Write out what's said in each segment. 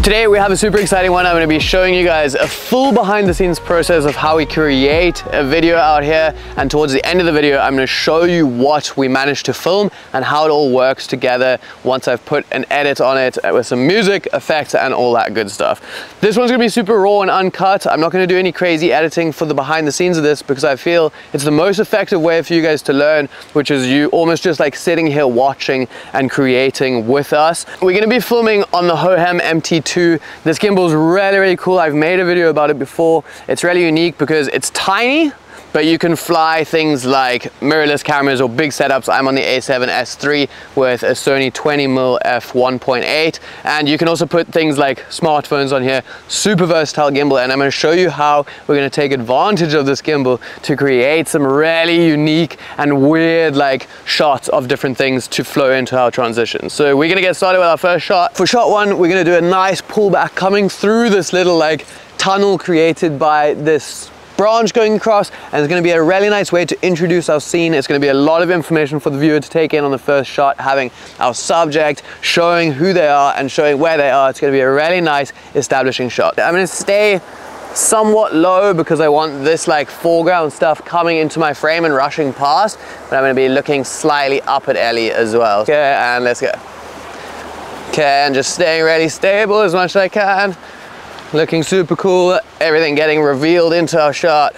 Today we have a super exciting one. I'm going to be showing you guys a full behind the scenes process of how we create a video out here, and towards the end of the video I'm going to show you what we managed to film and how it all works together once I've put an edit on it with some music, effects and all that good stuff. This one's going to be super raw and uncut. I'm not going to do any crazy editing for the behind the scenes of this because I feel it's the most effective way for you guys to learn, which is you almost just like sitting here watching and creating with us. We're going to be filming on the Hohem MT2. This gimbal is really cool. I've made a video about it before. It's really unique because it's tiny, but you can fly things like mirrorless cameras or big setups. I'm on the A7S III with a Sony 20mm f1.8, and you can also put things like smartphones on here. Super versatile gimbal, and I'm going to show you how we're going to take advantage of this gimbal to create some really unique and weird like shots of different things to flow into our transitions. So we're going to get started with our first shot. For shot one, we're going to do a nice pullback coming through this little like tunnel created by this branch going across, and it's going to be a really nice way to introduce our scene. It's going to be a lot of information for the viewer to take in on the first shot, having our subject, showing who they are and showing where they are. It's going to be a really nice establishing shot. I'm going to stay somewhat low because I want this like foreground stuff coming into my frame and rushing past, but I'm going to be looking slightly up at Ellie as well. Okay, and let's go. Okay, and just staying really stable as much as I can. Looking super cool, everything getting revealed into our shot.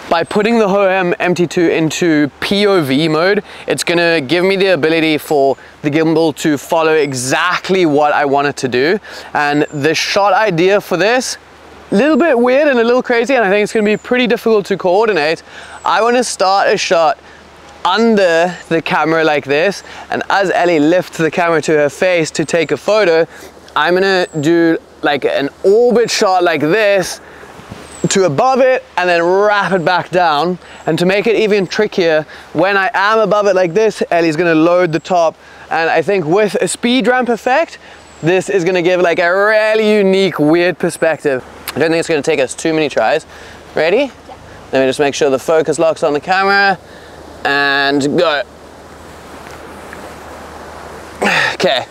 By putting the Hohem MT2 into POV mode, it's gonna give me the ability for the gimbal to follow exactly what I want it to do. And the shot idea for this, a little bit weird and a little crazy, and I think it's gonna be pretty difficult to coordinate. I wanna start a shot under the camera like this, and as Ellie lifts the camera to her face to take a photo, I'm gonna do like an orbit shot like this to above it and then wrap it back down. And to make it even trickier, when I am above it like this, Ellie's gonna load the top, and I think with a speed ramp effect, this is gonna give like a really unique, weird perspective. I don't think it's gonna take us too many tries. Ready? Yeah. Let me just make sure the focus locks on the camera and go. Okay.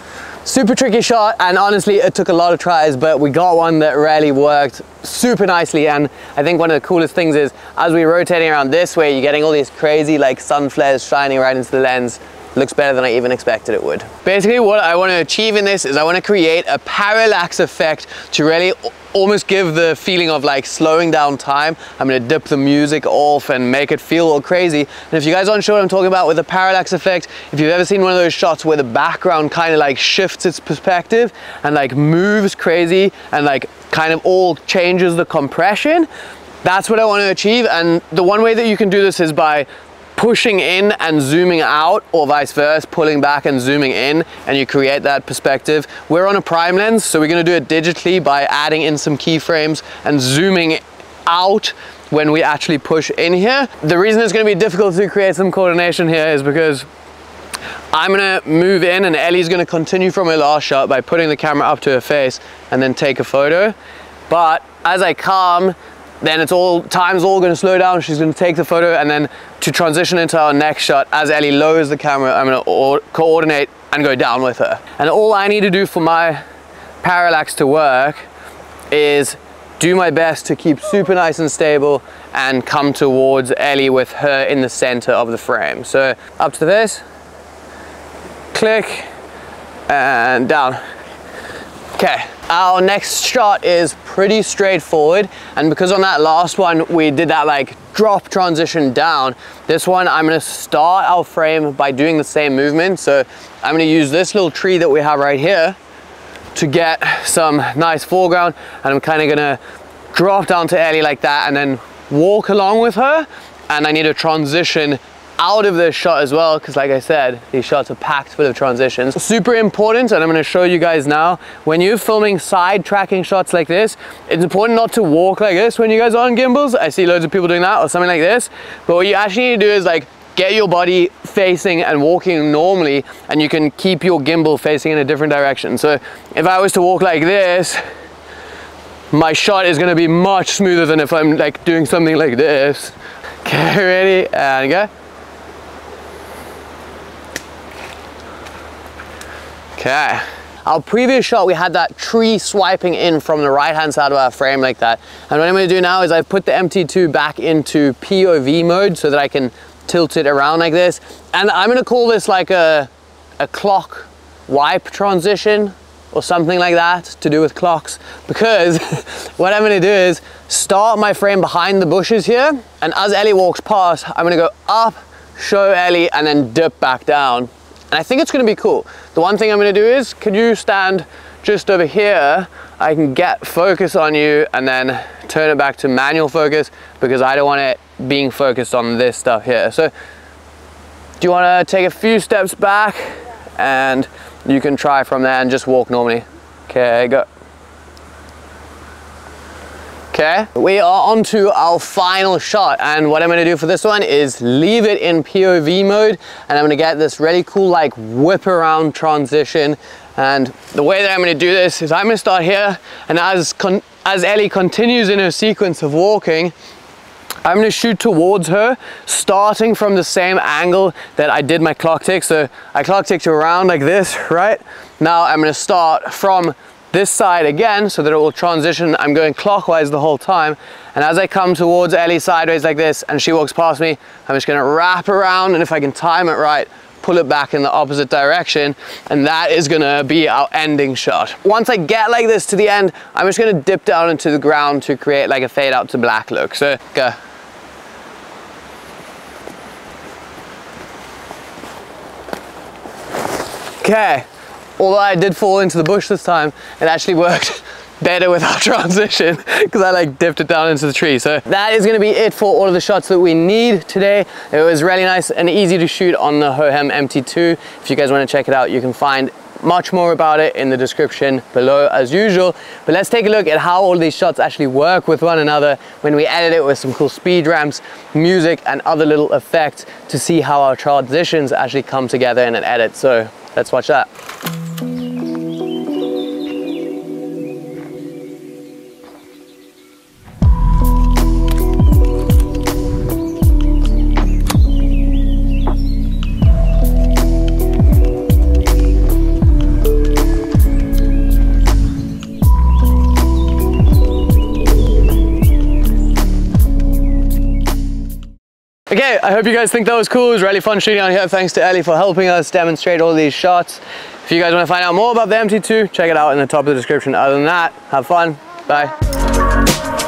Super tricky shot, and honestly it took a lot of tries, but we got one that really worked super nicely. And I think one of the coolest things is as we're rotating around this way, you're getting all these crazy like sun flares shining right into the lens. Looks better than I even expected it would. Basically what I want to achieve in this is I want to create a parallax effect to really almost give the feeling of like slowing down time. I'm going to dip the music off and make it feel all crazy. And if you guys aren't sure what I'm talking about with the parallax effect, if you've ever seen one of those shots where the background kind of like shifts its perspective and like moves crazy and like kind of all changes the compression, that's what I want to achieve. And the one way that you can do this is by pushing in and zooming out, or vice versa, pulling back and zooming in, and you create that perspective. We're on a prime lens, so we're going to do it digitally by adding in some keyframes and zooming out when we actually push in here. The reason it's going to be difficult to create some coordination here is because I'm going to move in and Ellie's going to continue from her last shot by putting the camera up to her face and then take a photo. But as I come, then time's all going to slow down. She's going to take the photo, and then to transition into our next shot, as Ellie lowers the camera, I'm going to coordinate and go down with her. And all I need to do for my parallax to work is do my best to keep super nice and stable and come towards Ellie with her in the center of the frame. So up to this, click, and down. Okay. Our next shot is pretty straightforward, and because on that last one we did that like drop transition down, this one I'm going to start our frame by doing the same movement. So I'm going to use this little tree that we have right here to get some nice foreground, and I'm kind of going to drop down to Ellie like that and then walk along with her. And I need to transition out of this shot as well, because like I said, these shots are packed full of transitions. Super important, and I'm going to show you guys now, when you're filming side tracking shots like this, it's important not to walk like this when you guys are on gimbals. I see loads of people doing that, or something like this, but what you actually need to do is like get your body facing and walking normally, and you can keep your gimbal facing in a different direction. So if I was to walk like this, my shot is going to be much smoother than if I'm like doing something like this. Okay, ready, and go. Okay, our previous shot, we had that tree swiping in from the right-hand side of our frame like that. And what I'm gonna do now is I put the MT2 back into POV mode so that I can tilt it around like this. And I'm gonna call this like a clock wipe transition or something like that, to do with clocks, because what I'm gonna do is start my frame behind the bushes here, and as Ellie walks past, I'm gonna go up, show Ellie, and then dip back down. And I think it's gonna be cool. The one thing I'm gonna do is, could you stand just over here? I can get focus on you and then turn it back to manual focus, because I don't want it being focused on this stuff here. So do you wanna take a few steps back, and you can try from there and just walk normally. Okay, go. Okay, we are on to our final shot, and what I'm gonna do for this one is leave it in POV mode, and I'm gonna get this really cool like whip around transition. And the way that I'm gonna do this is I'm gonna start here, and as Ellie continues in her sequence of walking, I'm gonna shoot towards her, starting from the same angle that I did my clock tick. So I clock ticked around like this, right? Now I'm gonna start from this side again so that it will transition. I'm going clockwise the whole time. And as I come towards Ellie sideways like this and she walks past me, I'm just gonna wrap around, and if I can time it right, pull it back in the opposite direction, and that is gonna be our ending shot. Once I get like this to the end, I'm just gonna dip down into the ground to create like a fade out to black look. So go. Okay, although I did fall into the bush this time, it actually worked better with our transition because I like dipped it down into the tree. So that is going to be it for all of the shots that we need today. It was really nice and easy to shoot on the Hohem MT2. If you guys want to check it out, you can find much more about it in the description below as usual. But let's take a look at how all these shots actually work with one another when we edit it with some cool speed ramps, music, and other little effects to see how our transitions actually come together in an edit. So let's watch that. Okay, I hope you guys think that was cool. It was really fun shooting out here. Thanks to Ellie for helping us demonstrate all these shots. If you guys want to find out more about the MT2, check it out in the top of the description. Other than that, have fun. Bye.